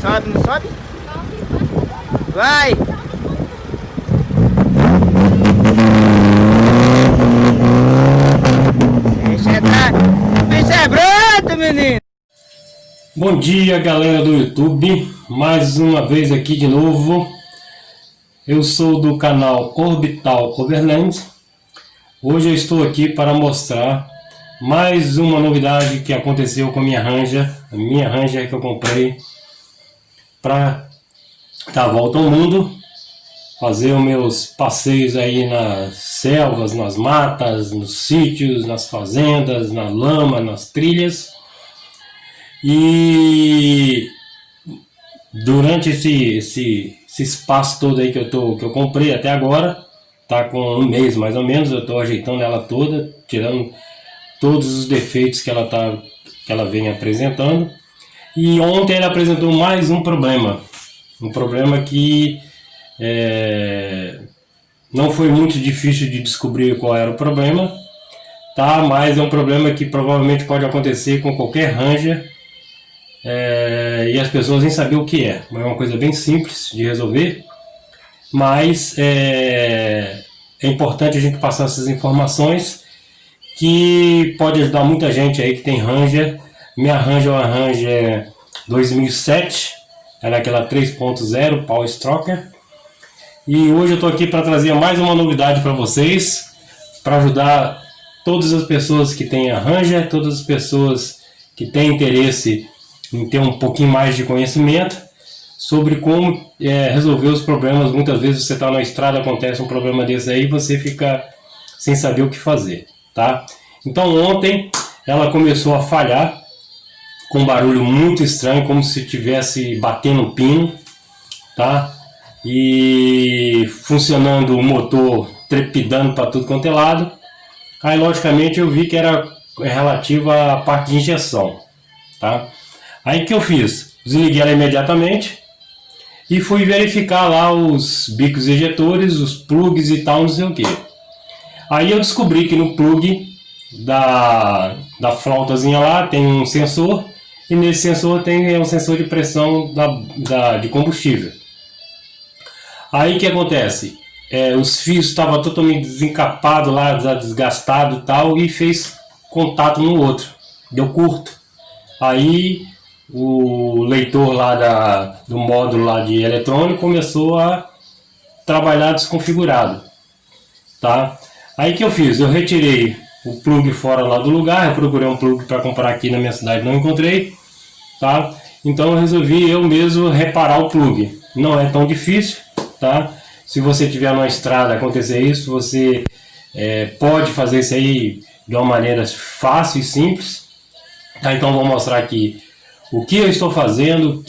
Sobe, não sobe? Vai! Bicho é bruto, menino! Bom dia, galera do YouTube, mais uma vez aqui de novo. Eu sou do canal Orbital Overland. Hoje eu estou aqui para mostrar mais uma novidade que aconteceu com a minha Ranger que eu comprei para dar a volta ao mundo, fazer os meus passeios aí nas selvas, nas matas, nos sítios, nas fazendas, na lama, nas trilhas. E durante esse espaço todo aí que eu comprei até agora, tá com um mês mais ou menos, eu estou ajeitando ela toda, tirando todos os defeitos que ela vem apresentando. E ontem ela apresentou mais um problema que não foi muito difícil de descobrir qual era o problema, tá? Mas é um problema que provavelmente pode acontecer com qualquer Ranger. E as pessoas nem sabiam o que é. É uma coisa bem simples de resolver, mas é importante a gente passar essas informações, que pode ajudar muita gente aí que tem Ranger. Minha Ranger é uma Ranger 2007, ela é aquela 3.0 Power Stroker. E hoje eu estou aqui para trazer mais uma novidade para vocês, para ajudar todas as pessoas que têm a Ranger, todas as pessoas que têm interesse em ter um pouquinho mais de conhecimento sobre como resolver os problemas. Muitas vezes você está na estrada, acontece um problema desse aí e você fica sem saber o que fazer, tá? Então ontem ela começou a falhar com um barulho muito estranho, como se estivesse batendo um pino, tá? E funcionando o motor, trepidando para tudo quanto é lado. Aí logicamente eu vi que era relativo à parte de injeção, tá? Aí que eu fiz? Desliguei ela imediatamente e fui verificar lá os bicos ejetores, os plugs e tal, não sei o que. Aí eu descobri que no plug da flautazinha lá tem um sensor, e nesse sensor tem um sensor de pressão de combustível. Aí o que acontece? Os fios estavam totalmente desencapados lá, desgastados e tal, e fez contato no outro, deu curto. Aí o leitor lá do módulo lá de eletrônico começou a trabalhar desconfigurado, tá? Aí que eu fiz? Eu retirei o plug fora lá do lugar, eu procurei um plug para comprar aqui na minha cidade, não encontrei, tá? Então eu resolvi eu mesmo reparar o plug. Não é tão difícil, tá? Se você estiver numa estrada acontecer isso, você pode fazer isso aí de uma maneira fácil e simples, tá? Então vou mostrar aqui o que eu estou fazendo,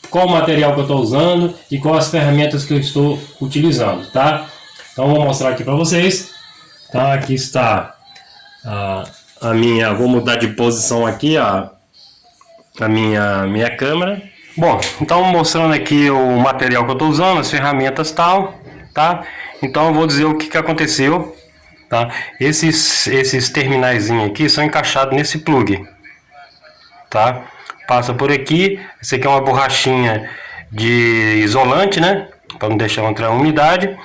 qual material que eu estou usando e quais as ferramentas que eu estou utilizando, tá? Então vou mostrar aqui para vocês, tá? Aqui está a minha, vou mudar de posição aqui a minha câmera. Bom, então mostrando aqui o material que eu estou usando, as ferramentas tal, tá? Então eu vou dizer o que aconteceu, tá? Esses terminaizinhos aqui são encaixados nesse plug, tá? Passa por aqui. Esse aqui é uma borrachinha de isolante, né? Para não deixar entrar umidade.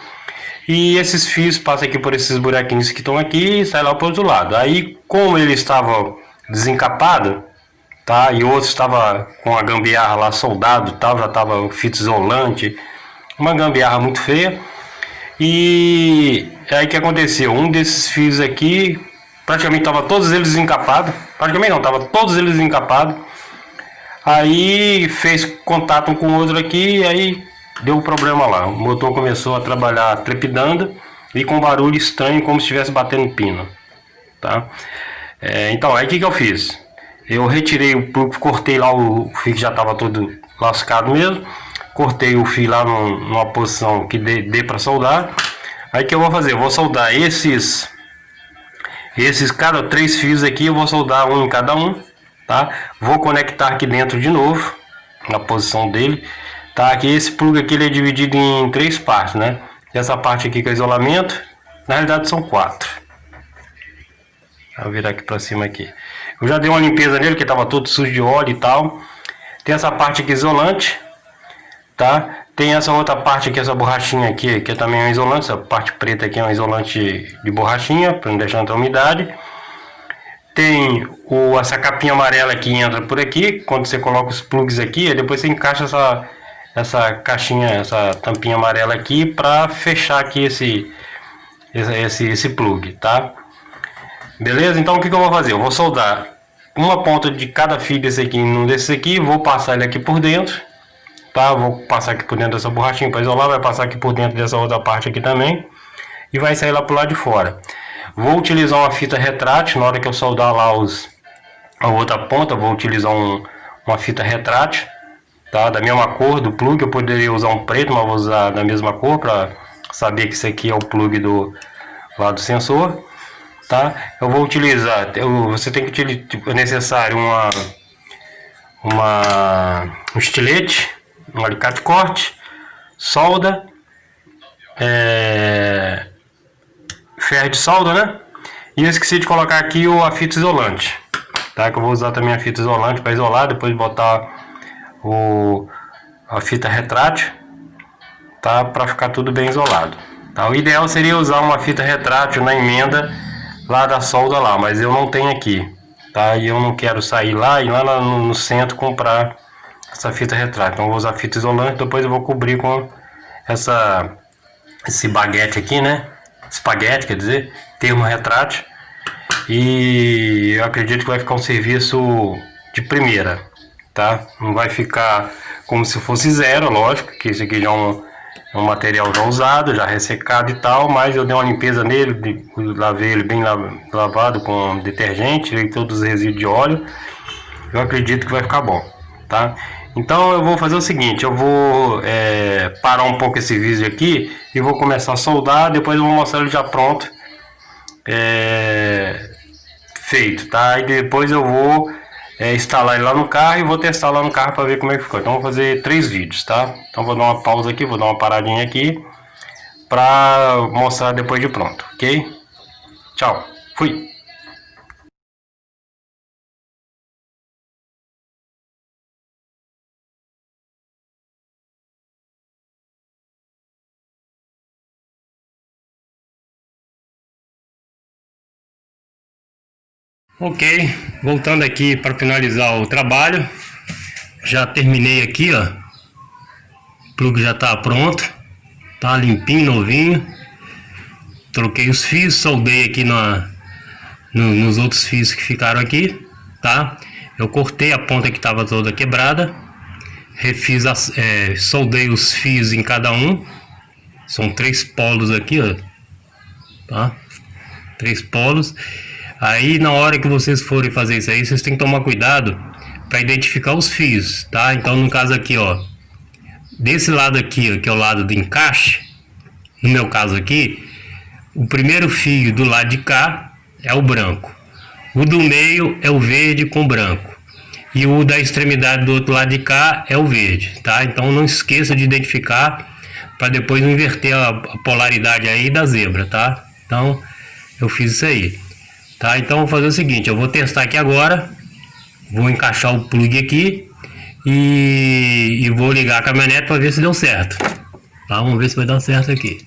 E esses fios passam aqui por esses buraquinhos que estão aqui e sai lá para o outro lado. Aí, como ele estava desencapado, tá? E o outro estava com a gambiarra lá soldado, tal, já estava fita isolante, uma gambiarra muito feia. E aí que aconteceu? Um desses fios aqui, praticamente estava todos eles desencapados. Praticamente não, estava todos eles desencapados. Aí fez contato um com o outro aqui e aí deu um problema lá. O motor começou a trabalhar trepidando e com barulho estranho, como se estivesse batendo pino, tá? Então aí o que eu fiz? Eu retirei o plug, cortei lá o fio que já estava todo lascado mesmo. Cortei o fio lá numa posição que dê para soldar. Aí o que eu vou fazer? Eu vou soldar esses cada 3 fios aqui, eu vou soldar um em cada um, tá? Vou conectar aqui dentro de novo, na posição dele, tá? Aqui esse plug aqui ele é dividido em 3 partes, né? Essa parte aqui que é isolamento, na realidade são 4. Vou virar aqui para cima aqui. Eu já dei uma limpeza nele, que estava todo sujo de óleo e tal. Tem essa parte aqui isolante, tá? Tem essa outra parte aqui, essa borrachinha aqui, que também é um isolante. Essa parte preta aqui é um isolante de borrachinha, para não deixar entrar umidade. Tem essa capinha amarela que entra por aqui. Quando você coloca os plugs aqui, depois você encaixa essa caixinha, essa tampinha amarela aqui, para fechar aqui esse plug, tá? Beleza? Então o que eu vou fazer? Eu vou soldar uma ponta de cada fio desse aqui num desses aqui, vou passar ele aqui por dentro, tá? Vou passar aqui por dentro dessa borrachinha para isolar, vai passar aqui por dentro dessa outra parte aqui também e vai sair lá pro lado de fora. Vou utilizar uma fita retrátil na hora que eu soldar lá a outra ponta, vou utilizar uma fita retrátil, tá? Da mesma cor do plug. Eu poderia usar um preto, mas vou usar da mesma cor para saber que isso aqui é o plug lá do sensor, tá? Eu vou utilizar, você tem que utilizar, é necessário um estilete, um alicate corte, solda, ferro de solda, né? E eu esqueci de colocar aqui a fita isolante, tá? Que eu vou usar também a fita isolante para isolar, depois botar a fita retrátil, tá? Para ficar tudo bem isolado, tá? O ideal seria usar uma fita retrátil na emenda lá da solda lá, mas eu não tenho aqui, tá? E eu não quero sair lá e lá no centro comprar essa fita retrátil. Então eu vou usar fita isolante, depois eu vou cobrir com esse baguete aqui, né? Espaguete, quer dizer, termo retrátil. E eu acredito que vai ficar um serviço de primeira, tá? Não vai ficar como se fosse zero, lógico, que esse aqui já é um material já usado, já ressecado e tal, mas eu dei uma limpeza nele, lavei ele bem lavado com detergente, tirei todos os resíduos de óleo. Eu acredito que vai ficar bom, tá? Então eu vou fazer o seguinte, eu vou parar um pouco esse vídeo aqui e vou começar a soldar, depois eu vou mostrar ele já pronto, feito, tá? E depois eu vou instalar ele lá no carro e vou testar lá no carro para ver como é que ficou. Então vou fazer 3 vídeos, tá? Então vou dar uma pausa aqui, vou dar uma paradinha aqui para mostrar depois de pronto, ok? Tchau, fui! Ok, voltando aqui para finalizar o trabalho, já terminei aqui, ó, o plug já está pronto, tá limpinho, novinho, troquei os fios, soldei aqui nos outros fios que ficaram aqui, tá? Eu cortei a ponta que estava toda quebrada, refiz, soldei os fios em cada um, são 3 polos aqui, ó, tá? 3 polos. Aí na hora que vocês forem fazer isso aí, vocês têm que tomar cuidado para identificar os fios, tá? Então no caso aqui, ó, desse lado aqui, ó, que é o lado do encaixe, no meu caso aqui, o primeiro fio do lado de cá é o branco, o do meio é o verde com branco e o da extremidade do outro lado de cá é o verde, tá? Então não esqueça de identificar para depois não inverter a polaridade aí da zebra, tá? Então eu fiz isso aí. Tá, então vou fazer o seguinte, eu vou testar aqui agora, vou encaixar o plug aqui e vou ligar a caminhonete para ver se deu certo. Tá, vamos ver se vai dar certo aqui.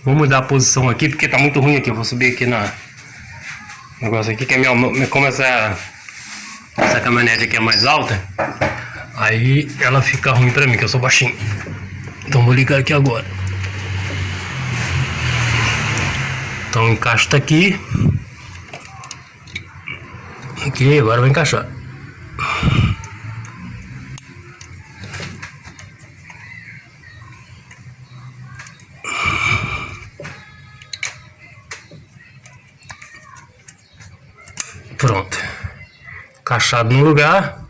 Vou mudar a posição aqui porque tá muito ruim aqui. Eu vou subir aqui na negócio aqui que é como essa caminhonete aqui é mais alta, aí ela fica ruim pra mim, que eu sou baixinho. Então vou ligar aqui agora. Então o encaixe tá aqui. Aqui, agora vai encaixar. Pronto, encaixado no lugar.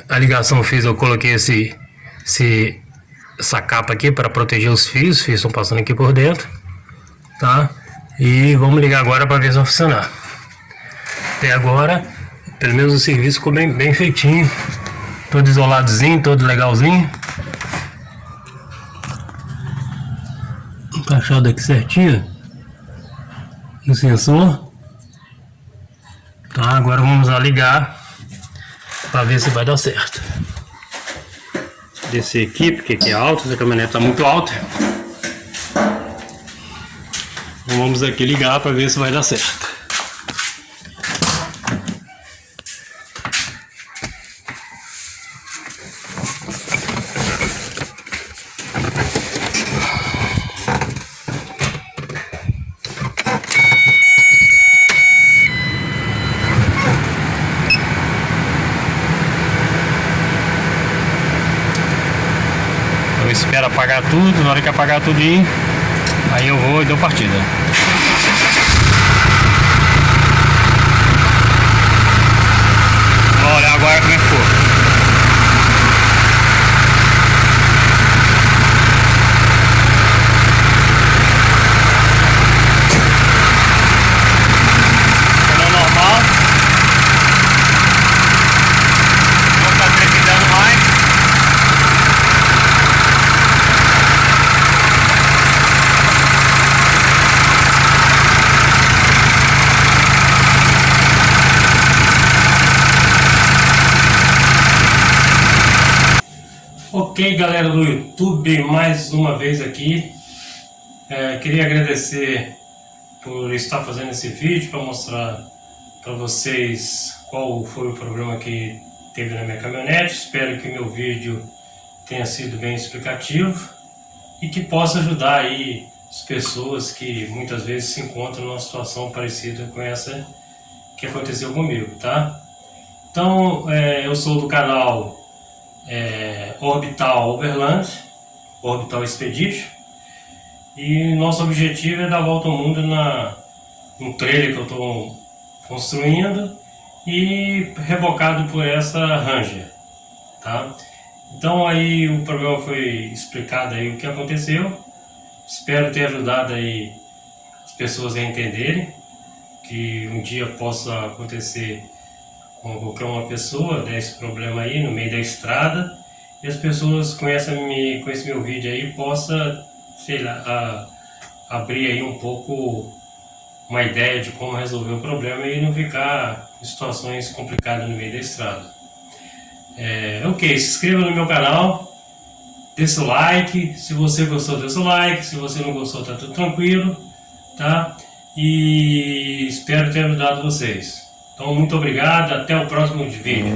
A ligação fiz, eu coloquei essa capa aqui para proteger os fios estão passando aqui por dentro, tá? E vamos ligar agora para ver se vai funcionar. Até agora, pelo menos o serviço ficou bem feitinho. Todo isoladozinho, todo legalzinho. Encaixado aqui certinho no sensor. Tá, agora vamos lá ligar para ver se vai dar certo. Descer aqui, porque aqui é alto, essa caminhonete está muito alta. Vamos aqui ligar para ver se vai dar certo. Eu espero apagar tudo, na hora que apagar tudinho, aí eu vou e dou partida. Vamos olhar agora como é que ficou. Ficando normal. Não está trepidando mais. Ok, galera do YouTube, mais uma vez aqui. Queria agradecer por estar fazendo esse vídeo para mostrar para vocês qual foi o problema que teve na minha caminhonete. Espero que meu vídeo tenha sido bem explicativo e que possa ajudar aí as pessoas que muitas vezes se encontram numa situação parecida com essa que aconteceu comigo, tá? Então, eu sou do canal Orbital Overland, Orbital Expedition, e nosso objetivo é dar a volta ao mundo no trailer que eu estou construindo e rebocado por essa Ranger, tá? Então aí o problema foi explicado aí o que aconteceu. Espero ter ajudado aí as pessoas a entenderem que um dia possa acontecer com qualquer uma pessoa, né, esse problema aí no meio da estrada, e as pessoas com esse meu vídeo aí possa, sei lá, abrir aí um pouco uma ideia de como resolver o problema e não ficar em situações complicadas no meio da estrada. Ok, se inscreva no meu canal, dê seu like, se você gostou dê seu like, se você não gostou tá tudo tranquilo, tá? E espero ter ajudado vocês. Então, muito obrigado, até o próximo vídeo.